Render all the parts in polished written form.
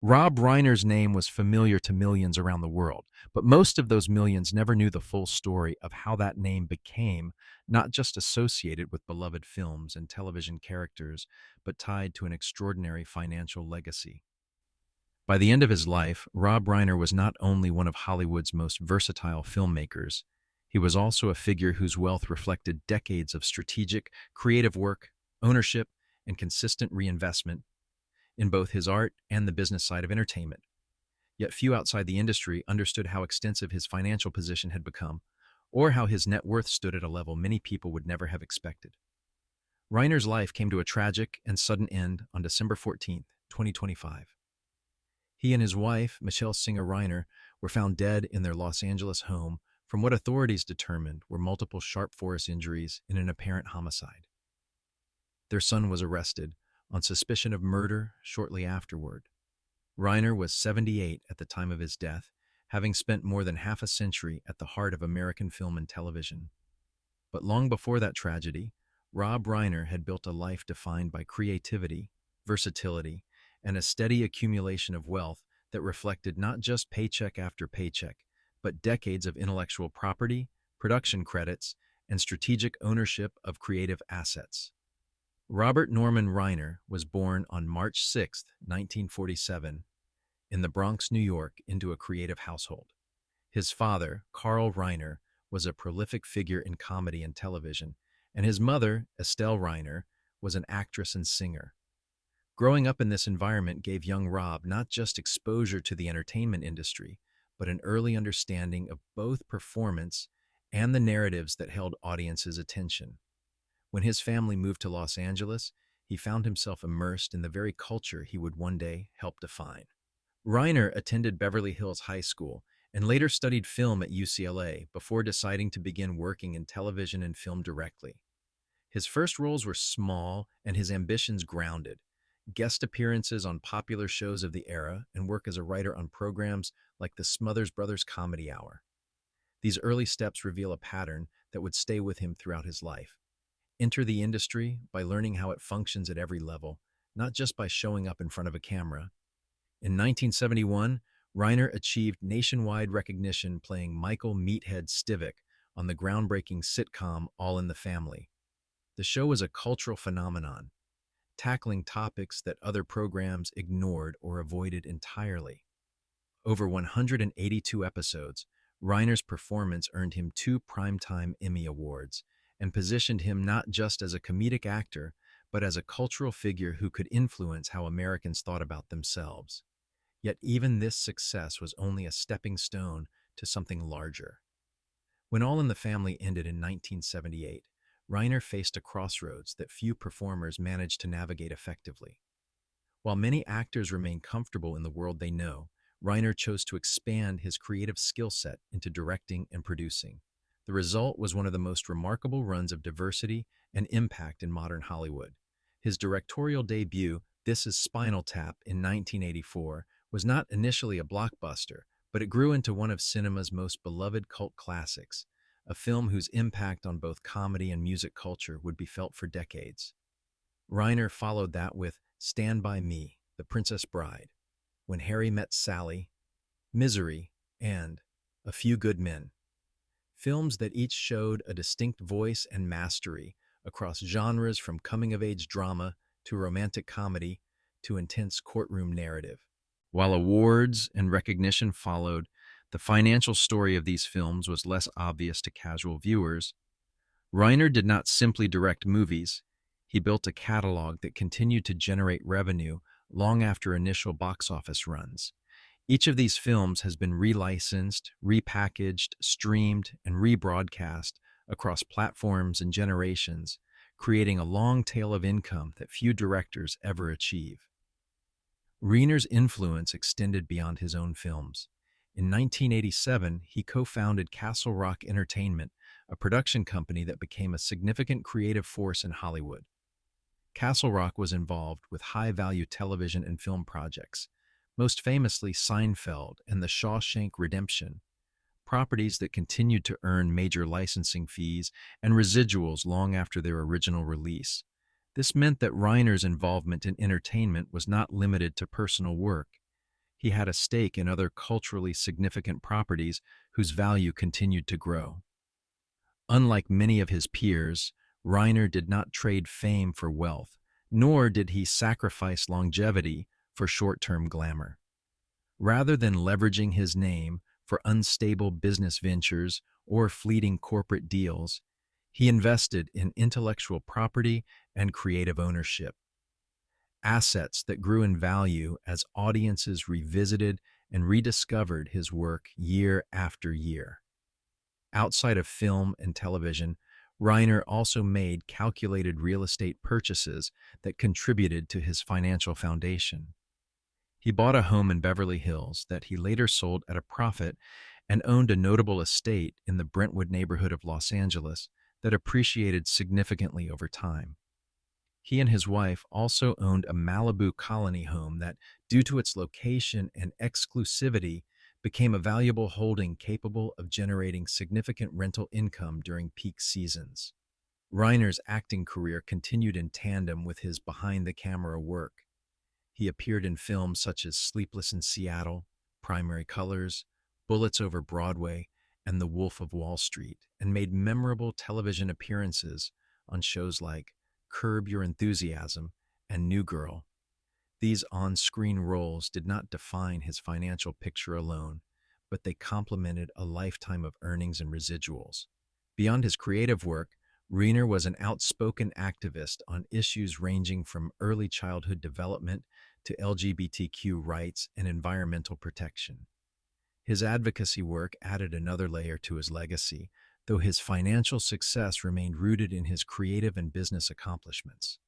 Rob Reiner's name was familiar to millions around the world, but most of those millions never knew the full story of how that name became not just associated with beloved films and television characters, but tied to an extraordinary financial legacy. By the end of his life, Rob Reiner was not only one of Hollywood's most versatile filmmakers, he was also a figure whose wealth reflected decades of strategic, creative work, ownership, and consistent reinvestment in both his art and the business side of entertainment. Yet few outside the industry understood how extensive his financial position had become, or how his net worth stood at a level many people would never have expected. Reiner's life came to a tragic and sudden end on December 14th, 2025. He and his wife, Michelle Singer Reiner, were found dead in their Los Angeles home from what authorities determined were multiple sharp force injuries in an apparent homicide. Their son was arrested on suspicion of murder shortly afterward. Reiner was 78 at the time of his death, having spent more than half a century at the heart of American film and television. But long before that tragedy, Rob Reiner had built a life defined by creativity, versatility, and a steady accumulation of wealth that reflected not just paycheck after paycheck, but decades of intellectual property, production credits, and strategic ownership of creative assets. Robert Norman Reiner was born on March 6, 1947, in the Bronx, New York, into a creative household. His father, Carl Reiner, was a prolific figure in comedy and television, and his mother, Estelle Reiner, was an actress and singer. Growing up in this environment gave young Rob not just exposure to the entertainment industry, but an early understanding of both performance and the narratives that held audiences' attention. When his family moved to Los Angeles, he found himself immersed in the very culture he would one day help define. Reiner attended Beverly Hills High School and later studied film at UCLA before deciding to begin working in television and film directly. His first roles were small and his ambitions grounded: guest appearances on popular shows of the era and work as a writer on programs like the Smothers Brothers Comedy Hour. These early steps reveal a pattern that would stay with him throughout his life. Enter the industry by learning how it functions at every level, not just by showing up in front of a camera. In 1971, Reiner achieved nationwide recognition playing Michael Meathead Stivic on the groundbreaking sitcom All in the Family. The show was a cultural phenomenon, tackling topics that other programs ignored or avoided entirely. Over 182 episodes, Reiner's performance earned him 2 Primetime Emmy Awards and positioned him not just as a comedic actor, but as a cultural figure who could influence how Americans thought about themselves. Yet even this success was only a stepping stone to something larger. When All in the Family ended in 1978, Reiner faced a crossroads that few performers managed to navigate effectively. While many actors remain comfortable in the world they know, Reiner chose to expand his creative skill set into directing and producing. The result was one of the most remarkable runs of diversity and impact in modern Hollywood. His directorial debut, This Is Spinal Tap, in 1984, was not initially a blockbuster, but it grew into one of cinema's most beloved cult classics, a film whose impact on both comedy and music culture would be felt for decades. Reiner followed that with Stand By Me, The Princess Bride, When Harry Met Sally, Misery, and A Few Good Men. Films that each showed a distinct voice and mastery across genres from coming-of-age drama to romantic comedy to intense courtroom narrative. While awards and recognition followed, the financial story of these films was less obvious to casual viewers. Reiner did not simply direct movies. He built a catalog that continued to generate revenue long after initial box office runs. Each of these films has been relicensed, repackaged, streamed, and rebroadcast across platforms and generations, creating a long tail of income that few directors ever achieve. Reiner's influence extended beyond his own films. In 1987, he co-founded Castle Rock Entertainment, a production company that became a significant creative force in Hollywood. Castle Rock was involved with high-value television and film projects, most famously Seinfeld and The Shawshank Redemption, properties that continued to earn major licensing fees and residuals long after their original release. This meant that Reiner's involvement in entertainment was not limited to personal work. He had a stake in other culturally significant properties whose value continued to grow. Unlike many of his peers, Reiner did not trade fame for wealth, nor did he sacrifice longevity for short-term glamour. Rather than leveraging his name for unstable business ventures or fleeting corporate deals, he invested in intellectual property and creative ownership, assets that grew in value as audiences revisited and rediscovered his work year after year. Outside of film and television, Reiner also made calculated real estate purchases that contributed to his financial foundation. He bought a home in Beverly Hills that he later sold at a profit and owned a notable estate in the Brentwood neighborhood of Los Angeles that appreciated significantly over time. He and his wife also owned a Malibu colony home that, due to its location and exclusivity, became a valuable holding capable of generating significant rental income during peak seasons. Reiner's acting career continued in tandem with his behind-the-camera work. He appeared in films such as Sleepless in Seattle, Primary Colors, Bullets Over Broadway, and The Wolf of Wall Street, and made memorable television appearances on shows like Curb Your Enthusiasm and New Girl. These on-screen roles did not define his financial picture alone, but they complemented a lifetime of earnings and residuals. Beyond his creative work, Reiner was an outspoken activist on issues ranging from early childhood development to LGBTQ rights and environmental protection. His advocacy work added another layer to his legacy, though his financial success remained rooted in his creative and business accomplishments.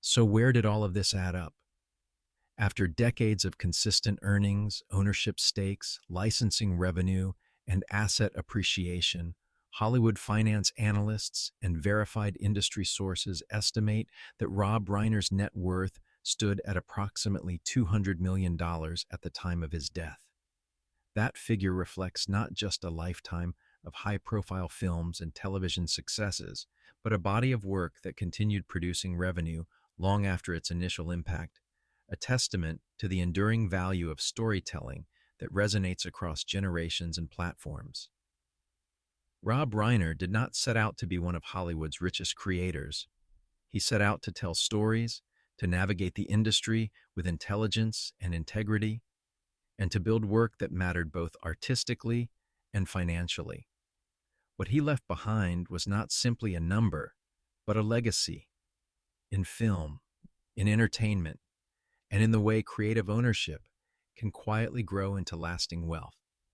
So where did all of this add up? After decades of consistent earnings, ownership stakes, licensing revenue, and asset appreciation, Hollywood finance analysts and verified industry sources estimate that Rob Reiner's net worth stood at approximately $200 million at the time of his death. That figure reflects not just a lifetime of high-profile films and television successes, but a body of work that continued producing revenue long after its initial impact, a testament to the enduring value of storytelling that resonates across generations and platforms. Rob Reiner did not set out to be one of Hollywood's richest creators. He set out to tell stories, to navigate the industry with intelligence and integrity, and to build work that mattered both artistically and financially. What he left behind was not simply a number, but a legacy in film, in entertainment, and in the way creative ownership can quietly grow into lasting wealth.